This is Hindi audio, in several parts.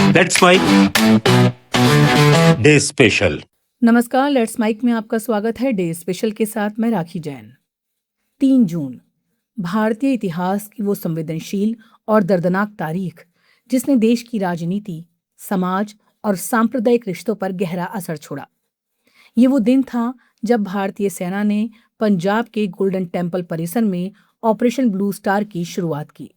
Let's mic day special. नमस्कार, लेट्स माइक में आपका स्वागत है। डे स्पेशल के साथ मैं राखी जैन। 3 जून भारतीय इतिहास की वो संवेदनशील और दर्दनाक तारीख जिसने देश की राजनीति, समाज और सांप्रदायिक रिश्तों पर गहरा असर छोड़ा। ये वो दिन था जब भारतीय सेना ने पंजाब के गोल्डन टेम्पल परिसर में ऑपरेशन ब्लू स्टार की शुरुआत की।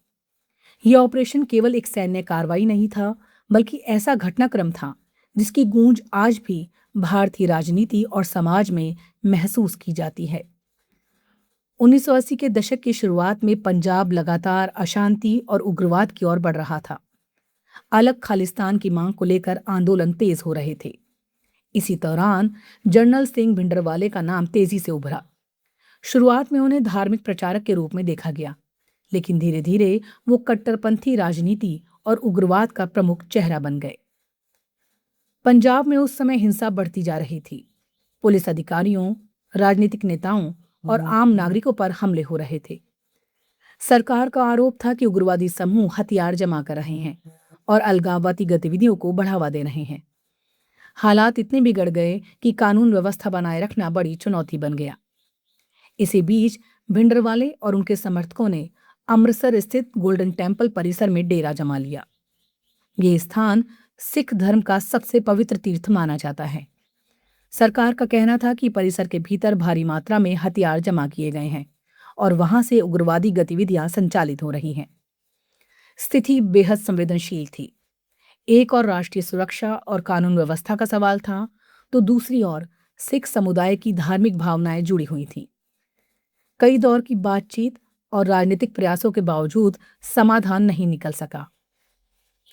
यह ऑपरेशन केवल एक सैन्य कार्रवाई नहीं था, बल्कि ऐसा घटनाक्रम था जिसकी गूंज आज भी भारतीय राजनीति और समाज में महसूस की जाती है। 1980 के दशक की शुरुआत में पंजाब लगातार अशांति और उग्रवाद की ओर बढ़ रहा था। अलग खालिस्तान की मांग को लेकर आंदोलन तेज हो रहे थे। इसी दौरान जनरल सिंह भिंडरवाले का नाम तेजी से उभरा। शुरुआत में उन्हें धार्मिक प्रचारक के रूप में देखा गया, लेकिन धीरे धीरे वो कट्टरपंथी राजनीति और उग्रवाद का प्रमुख चेहरा बन गए। पंजाब में उस समय हिंसा बढ़ती जा रही थी। पुलिस अधिकारियों, राजनीतिक नेताओं और आम नागरिकों पर हमले हो रहे थे। सरकार का आरोप था कि उग्रवादी समूह हथियार जमा कर रहे हैं और अलगाववादी गतिविधियों को बढ़ावा दे रहे हैं। हालात इतने बिगड़ गए कि कानून व्यवस्था बनाए रखना बड़ी चुनौती बन गया। इसी बीच भिंडरवाले और उनके समर्थकों ने अमृतसर स्थित गोल्डन टेम्पल परिसर में डेरा जमा लिया। ये स्थान सिख धर्म का सबसे पवित्र तीर्थ माना जाता है। सरकार का कहना था कि परिसर के भीतर भारी मात्रा में हथियार जमा किए गए हैं और वहां से उग्रवादी गतिविधियां संचालित हो रही हैं। स्थिति बेहद संवेदनशील थी। एक और राष्ट्रीय सुरक्षा और कानून व्यवस्था का सवाल था, तो दूसरी ओर सिख समुदाय की धार्मिक भावनाएं जुड़ी हुई थीं। कई दौर की बातचीत और राजनीतिक प्रयासों के बावजूद समाधान नहीं निकल सका।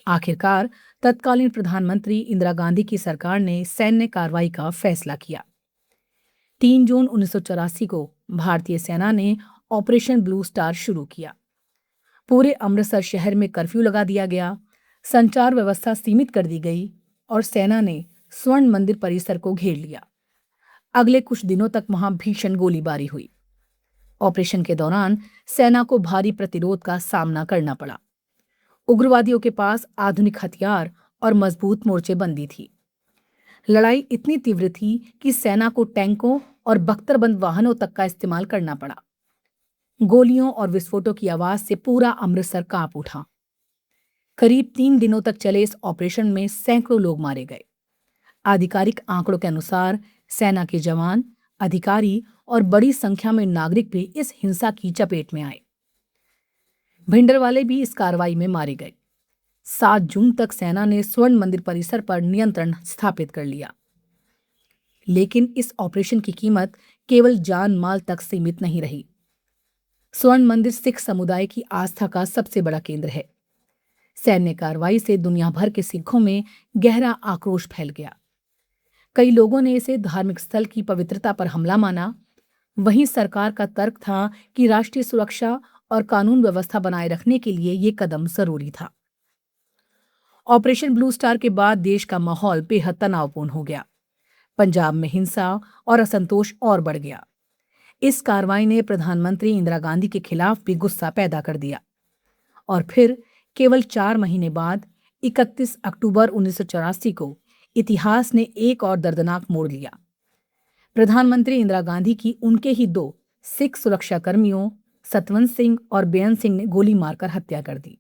आखिरकार तत्कालीन प्रधानमंत्री इंदिरा गांधी की सरकार ने सैन्य कार्रवाई का फैसला किया। 3 जून 1984 को भारतीय सेना ने ऑपरेशन ब्लू स्टार शुरू किया। पूरे अमृतसर शहर में कर्फ्यू लगा दिया गया, संचार व्यवस्था सीमित कर दी गई और सेना ने स्वर्ण मंदिर परिसर को घेर लिया। अगले कुछ दिनों तक वहां भीषण गोलीबारी हुई। ऑपरेशन के दौरान सेना को भारी प्रतिरोध का सामना करना पड़ा। उग्रवादियों के पास आधुनिक हथियार और मजबूत मोर्चेबंदी थी। लड़ाई इतनी तीव्र थी कि सेना को टैंकों और बख्तरबंद वाहनों तक का इस्तेमाल करना पड़ा। गोलियों और विस्फोटों की आवाज से पूरा अमृतसर कांप उठा। करीब 3 दिनों तक चले इस ऑपरेशन में सैकड़ों लोग मारे गए। आधिकारिक आंकड़ों के अनुसार सेना के जवान, अधिकारी और बड़ी संख्या में नागरिक भी इस हिंसा की चपेट में आए। भिंडरवाले भी इस कार्रवाई में मारे गए। 7 जून तक सेना ने स्वर्ण मंदिर परिसर पर नियंत्रण स्थापित कर लिया। लेकिन इस ऑपरेशन की कीमत केवल जान माल तक सीमित नहीं रही। स्वर्ण मंदिर सिख समुदाय की आस्था का सबसे बड़ा केंद्र है। सैन्य कार्रवाई से दुनिया भर के सिखों में गहरा आक्रोश फैल गया। कई लोगों ने इसे धार्मिक स्थल की पवित्रता पर हमला माना। वहीं सरकार का तर्क था कि राष्ट्रीय सुरक्षा और कानून व्यवस्था बनाए रखने के लिए ये कदम जरूरी था। ऑपरेशन ब्लू स्टार के बाद देश का माहौल बेहद तनावपूर्ण हो गया। पंजाब में हिंसा और असंतोष और बढ़ गया। इस कार्रवाई ने प्रधानमंत्री इंदिरा गांधी के खिलाफ भी गुस्सा पैदा कर दिया। और फिर केवल 4 महीने बाद 31 अक्टूबर 1984 को इतिहास ने एक और दर्दनाक मोड़ लिया। प्रधानमंत्री इंदिरा गांधी की उनके ही 2 सिख सुरक्षाकर्मियों सतवंत सिंह और बेअंत सिंह ने गोली मारकर हत्या कर दी।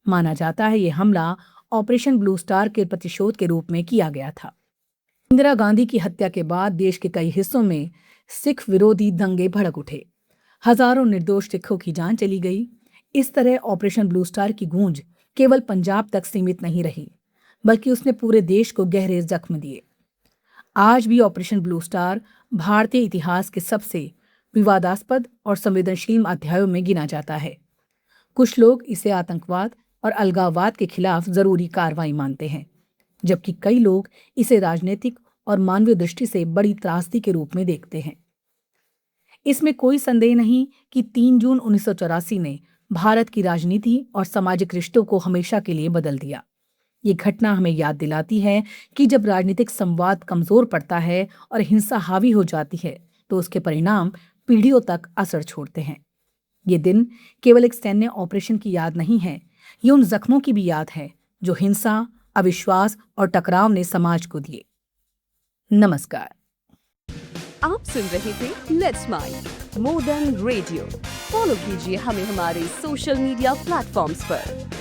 माना जाता है यह हमला ऑपरेशन ब्लू स्टार के प्रतिशोध के रूप में किया गया था। इंदिरा गांधी की हत्या के बाद देश के कई हिस्सों में सिख विरोधी दंगे भड़क उठे। हजारों निर्दोष सिखों की जान चली गई। इस तरह ऑपरेशन ब्लू स्टार की गूंज केवल पंजाब तक सीमित नहीं रही, बल्कि उसने पूरे देश को गहरे जख्म दिए। आज भी ऑपरेशन ब्लू स्टार भारतीय इतिहास के सबसे विवादास्पद और संवेदनशील अध्यायों में गिना जाता है। कुछ लोग इसे आतंकवाद और अलगाववाद के खिलाफ जरूरी कार्रवाई मानते हैं, जबकि कई लोग इसे राजनीतिक और मानवीय दृष्टि से बड़ी त्रासदी के रूप में देखते हैं। इसमें कोई संदेह नहीं कि 3 जून 1984 ने भारत की राजनीति और सामाजिक रिश्तों को हमेशा के लिए बदल दिया। ये घटना हमें याद दिलाती है कि जब राजनीतिक संवाद कमजोर पड़ता है और हिंसा हावी हो जाती है, तो उसके परिणाम पीढ़ियों तक असर छोड़ते हैं। ये दिन केवल एक सैन्य ऑपरेशन की याद नहीं है, ये उन जख्मों की भी याद है जो हिंसा अविश्वास और टकराव ने समाज को दिए। नमस्कार। आप सुन रहे थे let's mind more than radio. Follow कीजिए हमें हमारे सोशल मीडिया प्लेटफॉर्म्स पर।